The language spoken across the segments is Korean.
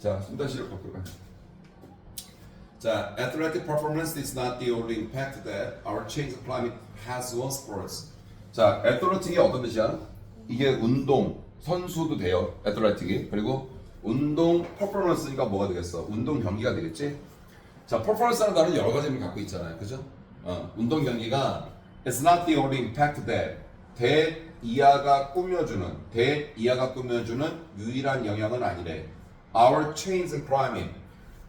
자, 일단 시작할게요. 자, athletic performance is not the only impact that our change of climate has on sports. 자, athletic이 어떤 뜻이야? 이게 운동, 선수도 돼요. athletic이. 그리고 운동 performance니까 뭐가 되겠어? 운동 경기가 되겠지? 자, performance라는 단어는 여러 가지 의미 갖고 있잖아요. 그죠? 운동 경기가 it's not the only impact that 대이하가 꾸며주는 유일한 영향은 아니래. Our change in climate,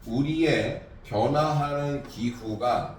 우리의 변화하는 기후가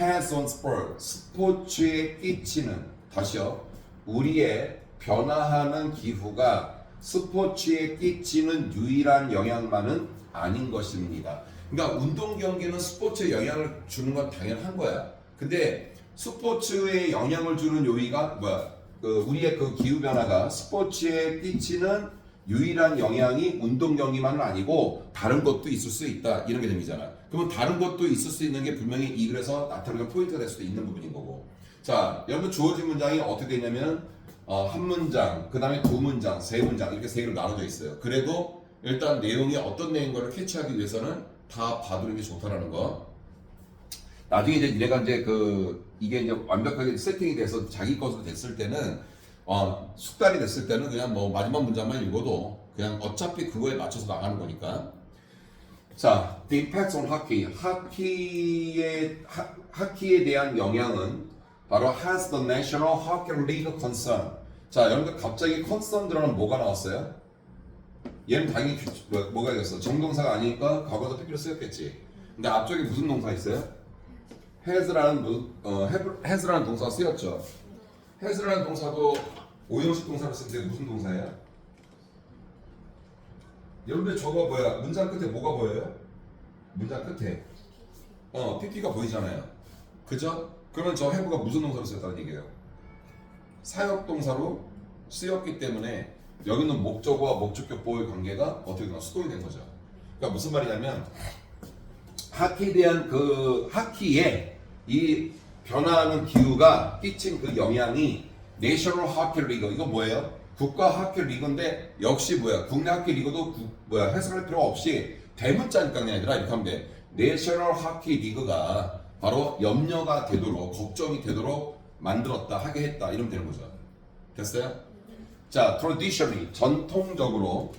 has on sport, 스포츠에 끼치는, 다시요, 우리의 변화하는 기후가 스포츠에 끼치는 유일한 영향만은 아닌 것입니다. 그러니까 운동 경기는 스포츠에 영향을 주는 건 당연한 거야. 근데 스포츠에 영향을 주는 요인가 뭐야? 우리의 그 기후 변화가 스포츠에 끼치는 유일한 영향이 운동 경기만은 아니고 다른 것도 있을 수 있다, 이런 개념이잖아. 그러면 다른 것도 있을 수 있는 게 분명히 이 글에서 나타나는 포인트가 될 수도 있는 부분인 거고. 자, 여러분 주어진 문장이 어떻게 되냐면 한 문장, 그 다음에 두 문장, 세 문장, 이렇게 세 개로 나눠져 있어요. 그래도 일단 내용이 어떤 내용인 걸 캐치하기 위해서는 다 봐두는 게 좋다라는 거. 나중에 이제 얘가 이제 이게 이제 완벽하게 세팅이 돼서 자기 것으로 됐을 때는 숙달이 됐을 때는 그냥 뭐 마지막 문장만 읽어도 그냥 어차피 그거에 맞춰서 나가는 거니까. 자, the impact on hockey. 하키에 대한 영향은 바로 has the National Hockey League concern. 자, 여러분들 갑자기 concern 들어가면 뭐가 나왔어요? 얘는 당연히 뭐가 되겠어? 정동사가 아니니까 과거도 PP로 쓰였겠지. 근데 앞쪽에 무슨 동사 있어요? has라는 동사가 쓰였죠. has라는 동사도 오형식 동사를 쓰는데 무슨 동사예요? 여러분들 저거 뭐야? 문장 끝에 뭐가 보여요? 문장 끝에 PP가 보이잖아요. 그죠? 그러면 저 have가 무슨 동사로 쓰였다는 얘기예요? 사역 동사로 쓰였기 때문에 여기는 목적어와 목적격보의 관계가 어떻게 되나 수동이 된 거죠. 그러니까 무슨 말이냐면 하키에 대한 하키에 이 변화하는 기후가 끼친 그 영향이 내셔널 하키 리그, 이거 뭐예요? 국가 하키 리그인데 역시 뭐야? 국내 하키 리그도 해석할 필요 없이 대문자니까 그냥 아니라 이렇게 하면 돼. 내셔널 하키 리그가 바로 염려가 되도록, 걱정이 되도록 만들었다, 하게 했다, 이러면 되는 거죠. 됐어요? 자, traditionally, 전통적으로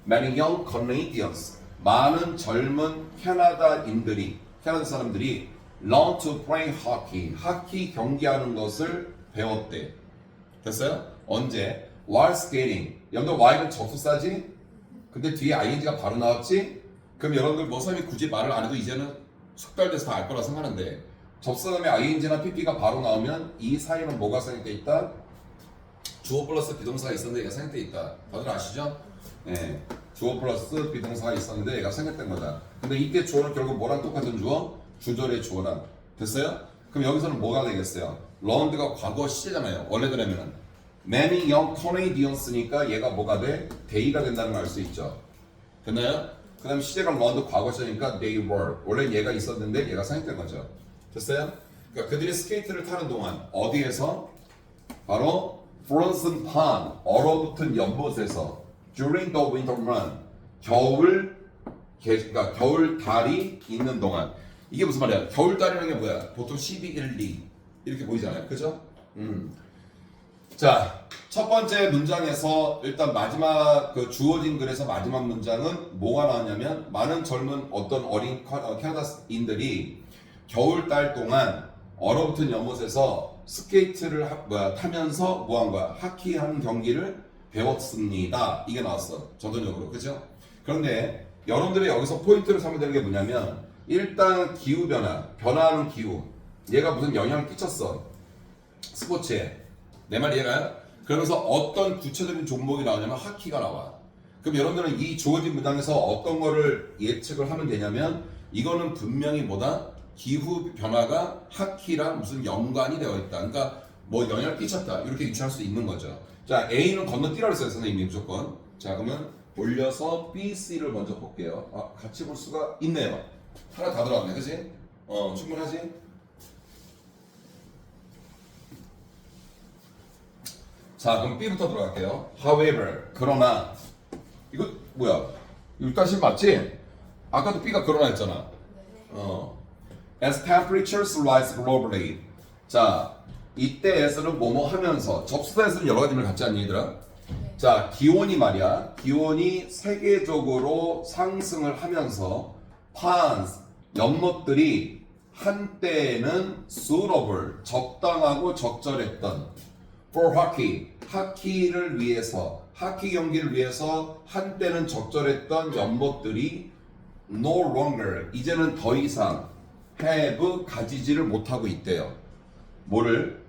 many young Canadians, 많은 젊은 캐나다 사람들이 learn to play hockey, 하키 경기하는 것을 배웠대. 됐어요? 언제? while skating. 여러분들 while은 접속사지? 근데 뒤에 ing가 바로 나왔지? 그럼 여러분들 뭐 선생님이 굳이 말을 안 해도 이제는 숙달돼서 다 알 거라 생각하는데, 접속 다음에 ing나 pp가 바로 나오면 이 사이는 뭐가 생략돼 있다? 주어 플러스 비동사가 있었는데 얘가 생략돼 있다. 다들 아시죠? 네. 주어 플러스 비동사가 있었는데 얘가 생략된 거다. 근데 이때 주어는 결국 뭐랑 똑같은 주어? 주절의 주어랑. 됐어요? 그럼 여기서는 뭐가 되겠어요? learned가 과거 시제잖아요. 원래대로면은 many young Canadians니까 얘가 뭐가 돼? they가 된다는 걸 알 수 있죠. 됐나요? 그 다음 시제가 learned 과거 시제니까 they were. 원래 얘가 있었는데 얘가 생략된 거죠. 됐어요? 그러니까 그들이 스케이트를 타는 동안 어디에서? 바로 frozen pond, 얼어붙은 연못에서 during the winter run, 그러니까 겨울 달이 있는 동안. 이게 무슨 말이야? 겨울 달이라는 게 뭐야? 보통 12, 1, 2 이렇게 보이잖아요. 그죠? 자, 첫 번째 문장에서 일단 마지막 주어진 글에서 마지막 문장은 뭐가 나왔냐면 많은 젊은 어떤 어린 캐나다인들이 겨울 달 동안 얼어붙은 연못에서 스케이트를 타면서 뭐 한 거야? 하키하는 경기를 배웠습니다. 이게 나왔어. 전통적으로. 그죠? 그런데 여러분들이 여기서 포인트를 삼아야 되는 게 뭐냐면 일단 변화하는 기후. 얘가 무슨 영향을 끼쳤어. 스포츠에. 내 말 이해가요? 그러면서 어떤 구체적인 종목이 나오냐면 하키가 나와. 그럼 여러분들은 이 주어진 문장에서 어떤 거를 예측을 하면 되냐면 이거는 분명히 뭐다? 기후 변화가 하키랑 무슨 연관이 되어 있다. 그러니까 뭐 영향을 끼쳤다. 이렇게 유추할 수 있는 거죠. 자, A는 건너뛰라고 했어요, 선생님이 무조건. 자, 그러면 올려서 B, C를 먼저 볼게요. 같이 볼 수가 있네요. 하나 다 들어갔네, 그치? 충분하지? 자, 그럼 B부터 들어갈게요. However, 그러나 이거 뭐야? 6-10 맞지? 아까도 B가 그러나 했잖아. As temperatures rise globally. 자, 이때에서는 뭐뭐 하면서 접수사에서는 여러 가지 의미를 갖지 않니 얘들아? 자, 기온이 말이야. 기온이 세계적으로 상승을 하면서 ponds, 연못들이 한때는 suitable, 적당하고 적절했던 for hockey, 하키를 위해서, 하키 경기를 위해서 한때는 적절했던 연못들이 no longer, 이제는 더 이상 have, 가지지를 못하고 있대요. 뭐를?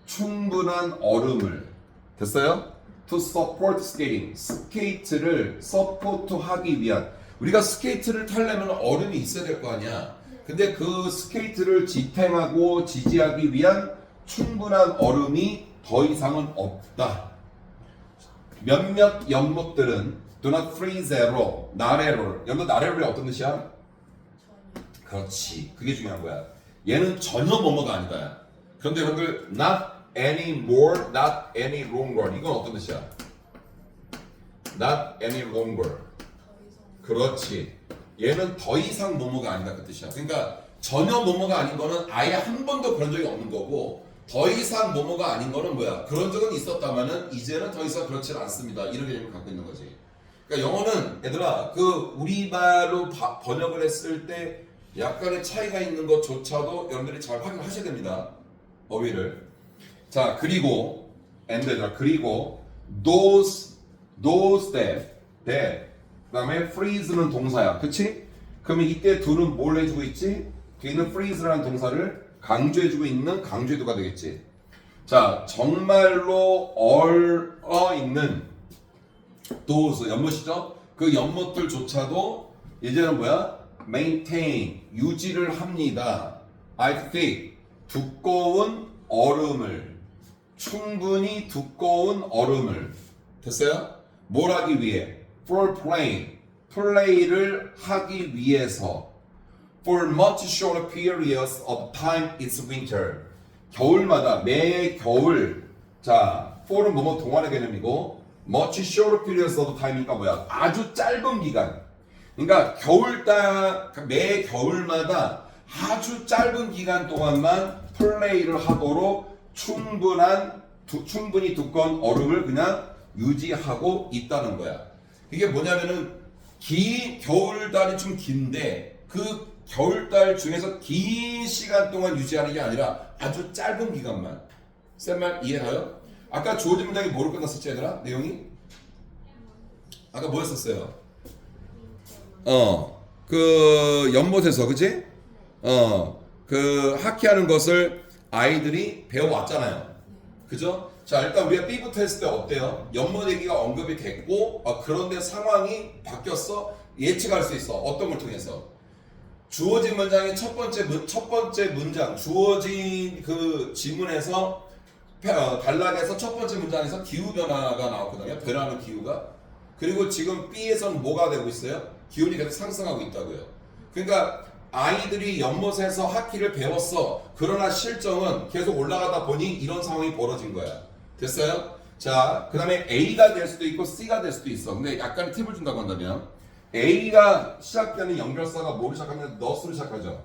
충분한 얼음을. 됐어요? To support skating, 스케이트를 서포트하기 위한. 우리가 스케이트를 타려면 얼음이 있어야 될 거 아니야. 근데 그 스케이트를 지탱하고 지지하기 위한 충분한 얼음이 더 이상은 없다. 몇몇 연못들은 do not freeze at all, not at all. 연못 not at all이 어떤 뜻이야? 그렇지, 그게 중요한 거야. 얘는 전혀 뭐뭐가 아니다. 그런데 여러분들 not anymore, not any longer, 이건 어떤 뜻이야? not any longer. 그렇지. 얘는 더 이상 뭐뭐가 아니다 그 뜻이야. 그러니까 전혀 뭐뭐가 아닌 거는 아예 한 번도 그런 적이 없는 거고, 더 이상 뭐뭐가 아닌 거는 뭐야? 그런 적은 있었다면은 이제는 더 이상 그렇지 않습니다. 이런 개념을 갖고 있는 거지. 그러니까 영어는 얘들아 그 우리말로 번역을 했을 때 약간의 차이가 있는 것조차도 여러분들이 잘 확인하셔야 됩니다. 어휘를. 자, 그리고 얘들아 그리고 those that 그다음에 freeze는 동사야. 그치? 그러면 이때 do는 뭘 해주고 있지? 뒤에는 freeze라는 동사를 강조해주고 있는 강조해도가 되겠지. 자, 정말로 얼어 있는 those 연못이죠? 그 연못들조차도 이제는 뭐야? maintain 유지를 합니다. I think 두꺼운 얼음을, 충분히 두꺼운 얼음을. 됐어요? 뭘 하기 위해? For playing, 플레이를 하기 위해서. For much shorter periods of time it's winter. 겨울마다, 매 겨울. 자, for은 뭐뭐 동안의 개념이고, much shorter periods of time이니까 뭐야? 아주 짧은 기간. 그러니까 매 겨울마다 아주 짧은 기간 동안만 플레이를 하도록 충분히 두꺼운 얼음을 그냥 유지하고 있다는 거야. 이게 뭐냐면은 겨울달이 좀 긴데 그 겨울달 중에서 긴 시간 동안 유지하는 게 아니라 아주 짧은 기간만. 쌤 말 이해가요? 아까 주어진 문장이 뭐로 끝났었지 얘들아? 내용이? 아까 뭐였었어요? 그 연못에서 그치? 그 하키하는 것을 아이들이 배워왔잖아요. 그죠? 자, 일단 우리가 B부터 했을 때 어때요? 연못 얘기가 언급이 됐고, 그런데 상황이 바뀌었어? 예측할 수 있어. 어떤 걸 통해서? 주어진 문장의 첫 번째 문장, 주어진 그 지문에서 단락에서 첫 번째 문장에서 기후 변화가 나왔거든요. 변화하는 기후가. 그리고 지금 B에서는 뭐가 되고 있어요? 기온이 계속 상승하고 있다고요. 그러니까 아이들이 연못에서 하키를 배웠어. 그러나 실정은 계속 올라가다 보니 이런 상황이 벌어진 거야. 됐어요? 자, 그 다음에 A가 될 수도 있고 C가 될 수도 있어. 근데 약간의 팁을 준다고 한다면 A가 시작되는 연결사가 뭐로 시작하면 nurse로 시작하죠.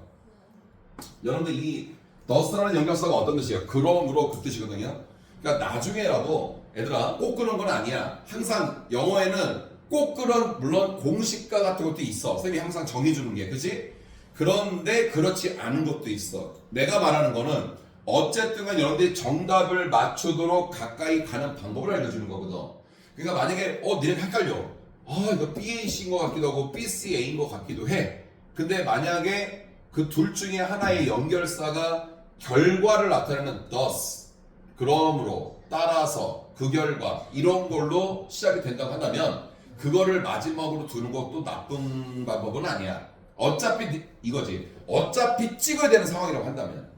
여러분들 이 nurse라는 연결사가 어떤 뜻이에요? 그러므로 그 뜻이거든요. 그러니까 나중에라도 얘들아 꼭 그런 건 아니야. 항상 영어에는 꼭 그런 물론 공식과 같은 것도 있어. 쌤이 항상 정해주는 게 그치? 그런데 그렇지 않은 것도 있어. 내가 말하는 거는 어쨌든 간 여러분들이 정답을 맞추도록 가까이 가는 방법을 알려주는 거거든. 그러니까 만약에 니네 헷갈려. 이거 BAC인 것 같기도 하고 BCA인 것 같기도 해. 근데 만약에 그 둘 중에 하나의 연결사가 결과를 나타내는 thus, 그러므로, 따라서, 그 결과 이런 걸로 시작이 된다고 한다면 그거를 마지막으로 두는 것도 나쁜 방법은 아니야. 어차피 이거지. 어차피 찍어야 되는 상황이라고 한다면.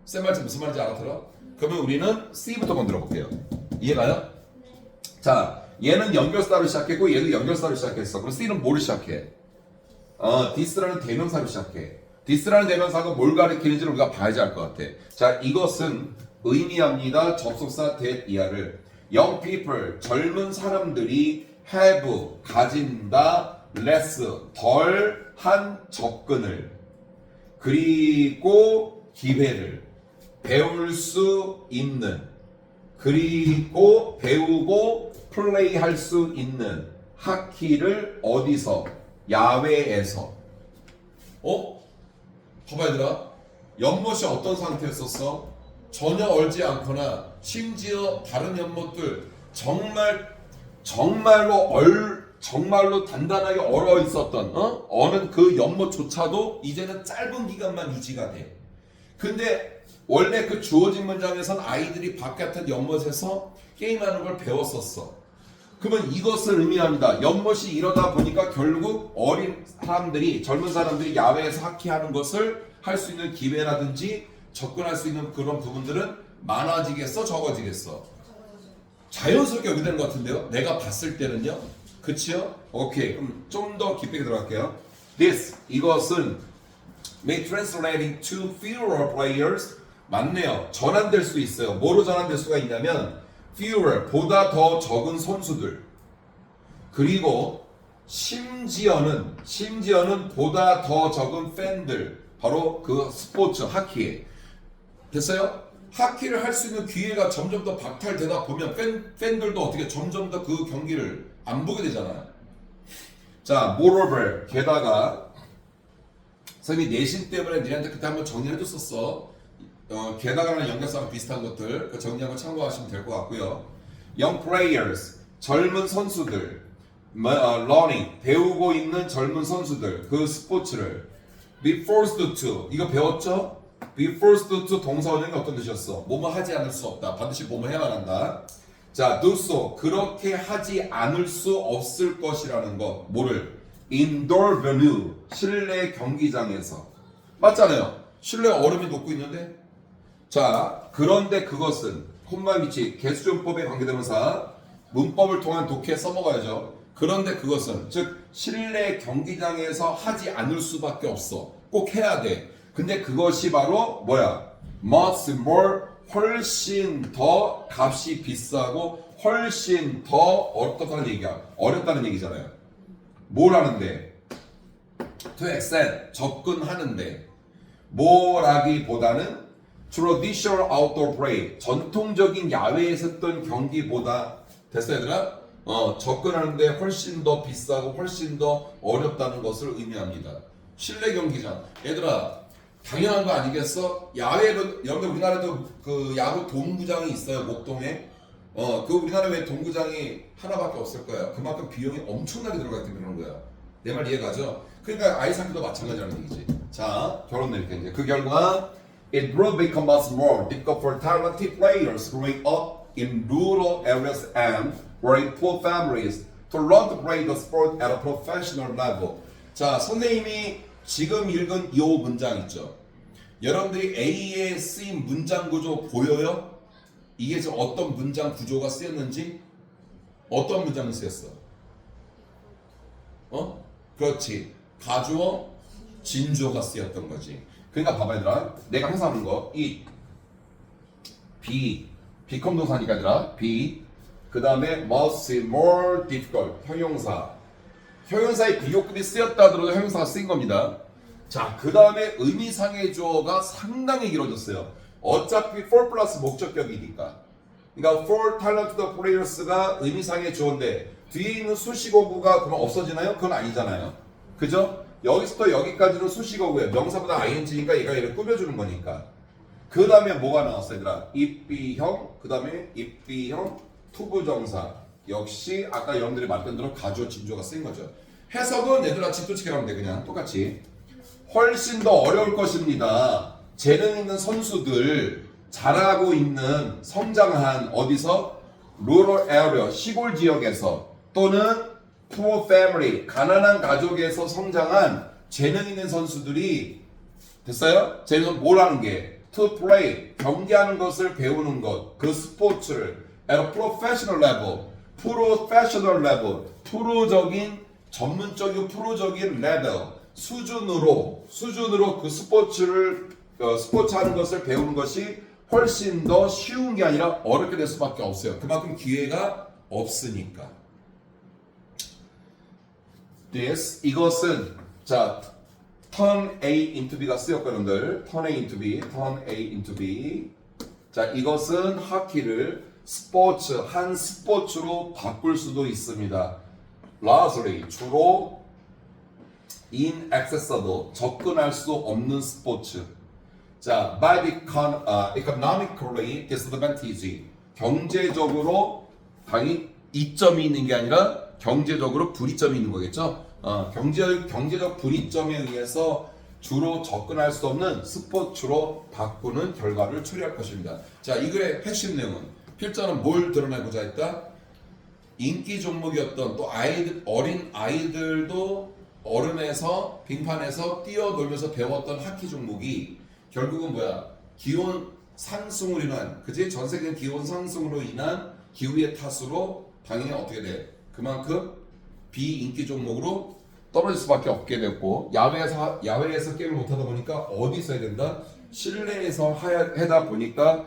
쌤 말씀 무슨 말인지 알아들어? 그러면 우리는 C부터 건드려 볼게요. 이해가요? 자, 얘는 연결사로 시작했고 얘도 연결사로 시작했어. 그럼 C는 뭐를 시작해? this라는 대명사로 시작해. this라는 대명사가 뭘 가리키는지를 우리가 봐야지 알 것 같아. 자, 이것은 의미합니다. 접속사 that 이하를 young people, 젊은 사람들이 have, 가진다 less 덜한 접근을 그리고 기회를 배울 수 있는 그리고 배우고 플레이할 수 있는 하키를 어디서? 야외에서. 봐봐 얘들아, 연못이 어떤 상태였었어? 전혀 얼지 않거나 심지어 다른 연못들 정말로 단단하게 얼어 있었던 어느 그 연못조차도 이제는 짧은 기간만 유지가 돼. 근데 원래 그 주어진 문장에선 아이들이 바깥의 연못에서 게임하는 걸 배웠었어. 그러면 이것을 의미합니다. 연못이 이러다 보니까 결국 어린 사람들이, 젊은 사람들이 야외에서 하키하는 것을 할 수 있는 기회라든지 접근할 수 있는 그런 부분들은 많아지겠어, 적어지겠어? 자연스럽게 여기 되는 것 같은데요? 내가 봤을 때는요? 그치요? 오케이. 그럼 좀 더 깊게 들어갈게요. This, 이것은 may translating to fewer players. 맞네요. 전환될 수 있어요. 뭐로 전환될 수가 있냐면 fewer, 보다 더 적은 선수들. 그리고 심지어는 보다 더 적은 팬들. 바로 그 스포츠, 하키에. 됐어요? 하키를 할 수 있는 기회가 점점 더 박탈되다 보면 팬들도 어떻게 점점 더 그 경기를 안 보게 되잖아요. 자, moreover, 게다가 선생님이 내신 때문에 니네한테 그때 한번 정리해줬었어. 게다가는 연결사랑 비슷한 것들 그 정리한 거 참고하시면 될 것 같고요. Young players, 젊은 선수들, learning, 배우고 있는 젊은 선수들, 그 스포츠를 be forced to, 이거 배웠죠? be forced to 동사원형이 어떤 뜻이었어? 뭐뭐 하지 않을 수 없다. 반드시 뭐뭐 해야만 한다. 자, do so, 그렇게 하지 않을 수 없을 것이라는 것. 뭐를? indoor venue, 실내 경기장에서. 맞잖아요. 실내 얼음이 녹고 있는데. 자, 그런데 그것은 콤마 위치, 개수존법에 관계대명사, 문법을 통한 독해 써먹어야죠. 그런데 그것은, 즉 실내 경기장에서 하지 않을 수밖에 없어. 꼭 해야 돼. 근데 그것이 바로 뭐야? much more, 훨씬 더 값이 비싸고 훨씬 더 어렵다는 얘기야. 어렵다는 얘기잖아요. 뭘 하는데? to extend, 접근하는데. 뭐라기보다는 traditional outdoor play, 전통적인 야외에서 했던 경기보다, 됐어 얘들아? 접근하는데 훨씬 더 비싸고 훨씬 더 어렵다는 것을 의미합니다. 실내 경기장. 얘들아, 당연한 거 아니겠어? 야외로, 여러분 우리나라도 그 야구 동구장이 있어요, 목동에. 그 우리나라 왜 동구장이 하나밖에 없을 거야. 그만큼 비용이 엄청나게 들어가기 때문에 그런 거야. 내 말 이해가죠? 그러니까 아이스하키도 마찬가지라는 얘기지. 자, 결론 내릴게 이제. 그 결과 it will become much more difficult for talented players growing up in rural areas and very poor families to learn to play the sport at a professional level. 자, 선생님이 지금 읽은 이 문장 있죠. 여러분들이 A에 쓰인 문장 구조 보여요? 이게 지금 어떤 문장 구조가 쓰였는지? 어떤 문장이 쓰였어? 그렇지. 가주어, 진주어가 쓰였던 거지. 그러니까 봐봐 얘들아. 내가 항상 하는 거 이 become 동사니까 얘들아. 그 다음에 must more difficult 형용사의 비교급이 쓰였다 하더라도 형용사가 쓰인 겁니다. 자, 그 다음에 의미상의 주어가 상당히 길어졌어요. 어차피 for 플러스 목적격이니까. 그러니까 for talented players가 의미상의 주어인데 뒤에 있는 수식어구가 그럼 없어지나요? 그건 아니잖아요. 그죠? 여기서부터 여기까지는 수식어구예요. 명사보다 ing니까 얘가 얘를 꾸며주는 거니까. 그 다음에 뭐가 나왔어 얘들아? 입비형, 그 다음에 입비형, 투부정사. 역시 아까 여러분들이 말했던 대로 가주어, 진주어가 쓰인 거죠. 해석은 얘들아 집도치게 하면 돼. 그냥 똑같이. 훨씬 더 어려울 것입니다. 재능 있는 선수들, 잘하고 있는 성장한 어디서? rural area, 시골 지역에서 또는 poor family, 가난한 가족에서 성장한 재능 있는 선수들이 됐어요? 쟤는 뭘 하는 게? to play, 경기하는 것을 배우는 것, 그 스포츠를 at a professional level, 프로적인 전문적인 프로적인 레벨 수준으로 그 스포츠 하는 것을 배우는 것이 훨씬 더 쉬운 게 아니라 어렵게 될 수밖에 없어요. 그만큼 기회가 없으니까. this 이것은 자 turn A into B가 쓰였고 여러분들 turn A into B, turn A into B. 자 이것은 하키를 스포츠 한 스포츠로 바꿀 수도 있습니다. largely 주로 inaccessible 접근할 수 없는 스포츠. 자 by the economically disadvantage 경제적으로 당연히 이점이 있는 게 아니라 경제적으로 불이점이 있는 거겠죠. 경제적 불이점에 의해서 주로 접근할 수 없는 스포츠로 바꾸는 결과를 초래할 것입니다. 자, 이 글의 핵심 내용은 필자는 뭘 드러내고자 했다? 인기 종목이었던 또 어린 아이들도 어른에서 빙판에서 뛰어놀면서 배웠던 하키 종목이 결국은 뭐야? 기온 상승으로 인한 그지? 전 세계 기온 상승으로 인한 기후의 탓으로 당연히 어떻게 돼? 그만큼 비인기 종목으로 떨어질 수밖에 없게 됐고 야외에서 게임을 못하다 보니까 어디서 해야 된다? 실내에서 하다 보니까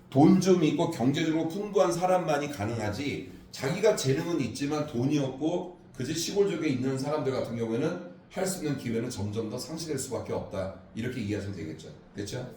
돈 좀 있고 경제적으로 풍부한 사람만이 가능하지 자기가 재능은 있지만 돈이 없고 그지 시골 쪽에 있는 사람들 같은 경우에는 할 수 있는 기회는 점점 더 상실될 수밖에 없다 이렇게 이해하시면 되겠죠. 됐죠?